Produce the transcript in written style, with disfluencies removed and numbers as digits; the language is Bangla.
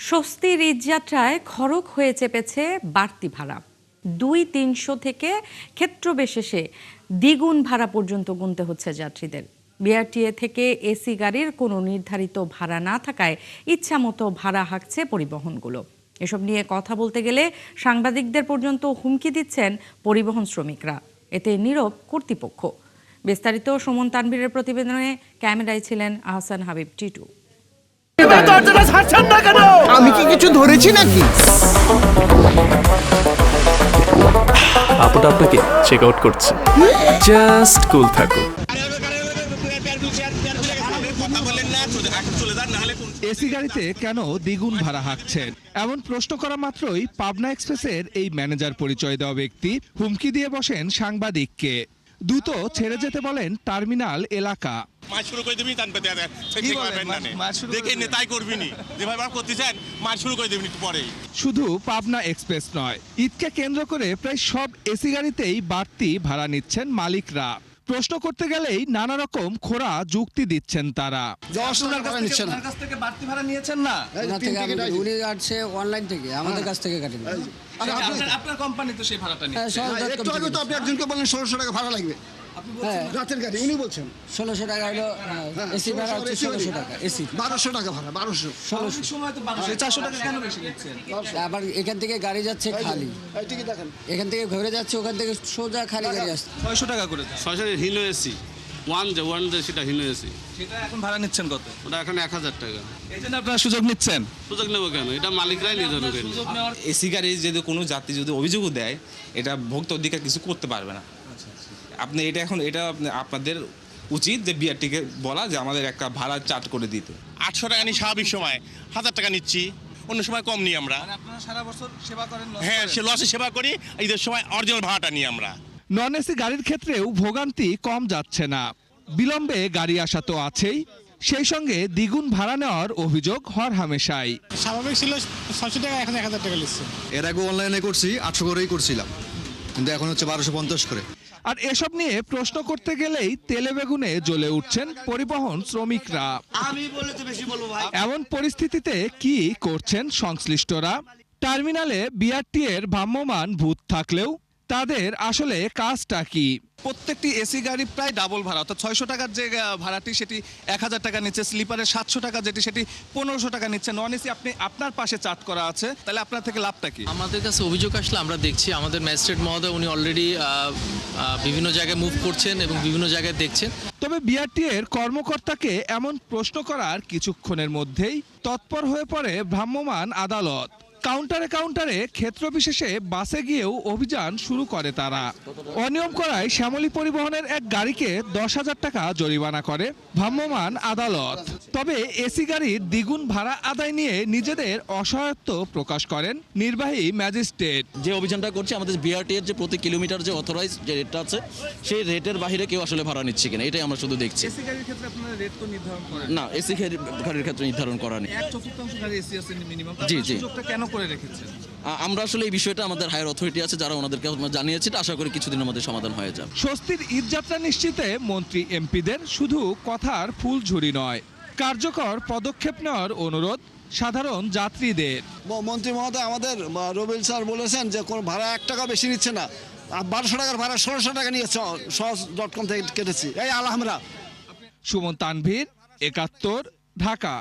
স্বস্তির ঈদযাত্রায় খরচ হয়ে চেপেছে বাড়তি ভাড়া। 200-300 থেকে ক্ষেত্রবিশেষে দ্বিগুণ ভাড়া পর্যন্ত গুনতে হচ্ছে যাত্রীদের। বিআরটিএ থেকে এসি গাড়ির কোনো নির্ধারিত ভাড়া না থাকায় ইচ্ছামতো ভাড়া হাঁকছে পরিবহনগুলো। এসব নিয়ে কথা বলতে গেলে সাংবাদিকদের পর্যন্ত হুমকি দিচ্ছেন পরিবহন শ্রমিকরা। এতে নীরব কর্তৃপক্ষ। বিস্তারিত সুমন তানভীরের প্রতিবেদনে ক্যামেরায় ছিলেন আহসান হাবিব টিটু। আমি কি কিছু ধরেছি নাকি? আপুটা আপনাকে চেক আউট করছে। জাস্ট কুল থাকুন। এসি গাড়িতে কেন দ্বিগুণ ভাড়া হাঁকছেন এমন প্রশ্ন করা মাত্রই পাবনা এক্সপ্রেসের এই ম্যানেজার পরিচয় দেওয়া ব্যক্তি হুমকি দিয়ে বসেন সাংবাদিককে। দ্রুত ছেড়ে যেতে বলেন টার্মিনাল এলাকা। শুধু পাবনা এক্সপ্রেস নয়, ঈদকে কেন্দ্র করে প্রায় সব এসি গাড়িতেই বাড়তি ভাড়া নিচ্ছেন মালিকরা। প্রশ্ন করতে গেলেই নানা রকম খোঁড়া যুক্তি দিচ্ছেন তারা। বাড়তি ভাড়া নিয়েছেন না? উনি আসছে অনলাইন থেকে, আমাদের কাছ থেকে কাটেন। আপনার কোম্পানি তো সেই ভাড়াটা নিয়ে। একটু আগে তো আপনি একজনকে বললেন 1600 টাকা ভাড়া লাগবে। রাতের গাড়ি উনি বলছেন 1600 টাকা হলো এসি ভাড়া, 1600 টাকা এসি, 1200 টাকা ভাড়া, 1200 1600 সময় তো 400 টাকা কেন বেশি নিচ্ছেন? আবার এখান থেকে গাড়ি যাচ্ছে খালি, ঠিকই দেখেন, এখান থেকে ঘুরে যাচ্ছে, ওখান থেকে সোজা খালি গাড়ি আসছে। 600 টাকা করে 600 হিনো এসি ওয়ান যে সেটা হিনো এসি, সেটা এখন ভাড়া নিচ্ছেন কত? ওটা এখন 1000 টাকা। এই জন্য আপনারা সুযোগ নিচ্ছেন? সুযোগ নেব কেন? এটা মালিকরাই নির্ধারণ করে। এসি গাড়ি যদি কোনো যাত্রী যদি অভিযোগও দেয়, এটা ভোক্তা অধিকার কিছু করতে পারবে না। আপনি এটা এখন আপনাদের উচিত যে বিআরটিকে বলা যে আমাদের একটা ভাড়া চার্জ করে দিতে। 800 টাকা নিই স্বাভাবিক সময়, 1000 টাকা নিচ্ছি, অন্য সময় কম নিই আমরা। আপনারা সারা বছর সেবা করেন? হ্যাঁ, সে লসে সেবা করি, ঈদের সময় অরিজিনাল ভাড়াটা নিই আমরা। নন এসি গাড়ির ক্ষেত্রেও ভোগান্তি কম যাচ্ছে না। বিলম্বে গাড়ি আসা তো আছেই, সেই সঙ্গে দ্বিগুণ ভাড়া নেওয়ার অভিযোগ হরহামেশাই। স্বাভাবিক ছিল 600 টাকা, এখন 1000 টাকা নিচ্ছে। এর আগে অনলাইনে করছি 800 করেই করছিলাম, কিন্তু এখন হচ্ছে 1250 করে। আর এসব নিয়ে প্রশ্ন করতে গেলেই তেলে বেগুনে জ্বলে উঠছেন পরিবহন শ্রমিকরা। এমন পরিস্থিতিতে কি করছেন সংশ্লিষ্টরা? টার্মিনালে বিআরটিএর ভ্রাম্যমাণ ভূত থাকলেও তাদের আসলে কাজটা কি? প্রত্যেকটি এসি গাড়ি প্রায় ডাবল ভাড়া, অর্থাৎ 600 টাকার যে ভাড়াটি সেটি 1000 টাকা নিচ্ছে, স্লিপারের 700 টাকা যেটি সেটি 1500 টাকা নিচ্ছে। নন এসি আপনি আপনার পাশে চার্ট করা আছে, তাহলে আপনার থেকে লাভটা কি? আমাদের কাছে অভিযোগ আসলে আমরা দেখছি, আমাদের ম্যাজিস্ট্রেট মহোদয় উনি অলরেডি বিভিন্ন জায়গায় মুভ করছেন এবং বিভিন্ন জায়গায় দেখছেন। তবে বিআরটিএর কর্মকর্তাকে এমন প্রশ্ন করার কিছুক্ষণের মধ্যেই তৎপর হয়ে পড়ে ভ্রাম্যমাণ আদালত। কাউন্টারে কাউন্টারে ক্ষেত্র বিশেষে বাসে গিয়েও অভিযান শুরু করে তারা। অনিয়ম করায় শ্যামলী পরিবহনের এক গাড়িকে 10,000 টাকা জরিমানা করে ভ্রাম্যমাণ আদালত। তবে এসি গাড়ির দ্বিগুণ ভাড়া আদায় নিয়ে নিজেদের অসহায়ত্ব প্রকাশ করেন নির্বাহী ম্যাজিস্ট্রেট। যে অভিযানটা করছে আমাদের বিআরটিএর যে প্রতি কিলোমিটার যে অথরাইজ যে রেটটা আছে সেই রেটের বাইরে কেউ আসলে ভাড়া নিচ্ছে কিনা এটাই আমরা শুধু দেখছি। এসি গাড়ির ক্ষেত্রে আপনারা রেট তো নির্ধারণ করেন না, এসি গাড়ির ক্ষেত্রে নির্ধারণ করা নেই। 1/4 গাড়ি এসি আছে মিনিমাম। জি জি, কেন করে রেখেছেন? আমরা আসলে এই বিষয়টা আমাদের হায়ার অথরিটি আছে যারা ওনাদেরকে জানিয়েছে, আশা করি কিছুদিনের মধ্যে সমাধান হয়ে যাবে। স্বস্তির ঈদযাত্রা নিশ্চিতে মন্ত্রী এমপিদের শুধু কথার ফুলঝুরি নয়, কার্যকর পদক্ষেপ নেওয়ার অনুরোধ সাধারণ যাত্রীদের। মন্ত্রী মহোদয় আমাদের রবিল স্যার বলেছেন যে কোনো ভাড়া 1 টাকা বেশি নিচ্ছে না, 1200 টাকার ভাড়া 1600 টাকা নিয়েছে, সহজ.com থেকে কেটেছি। এই আলহামরা। সুমন তানভীর, 71, ঢাকা।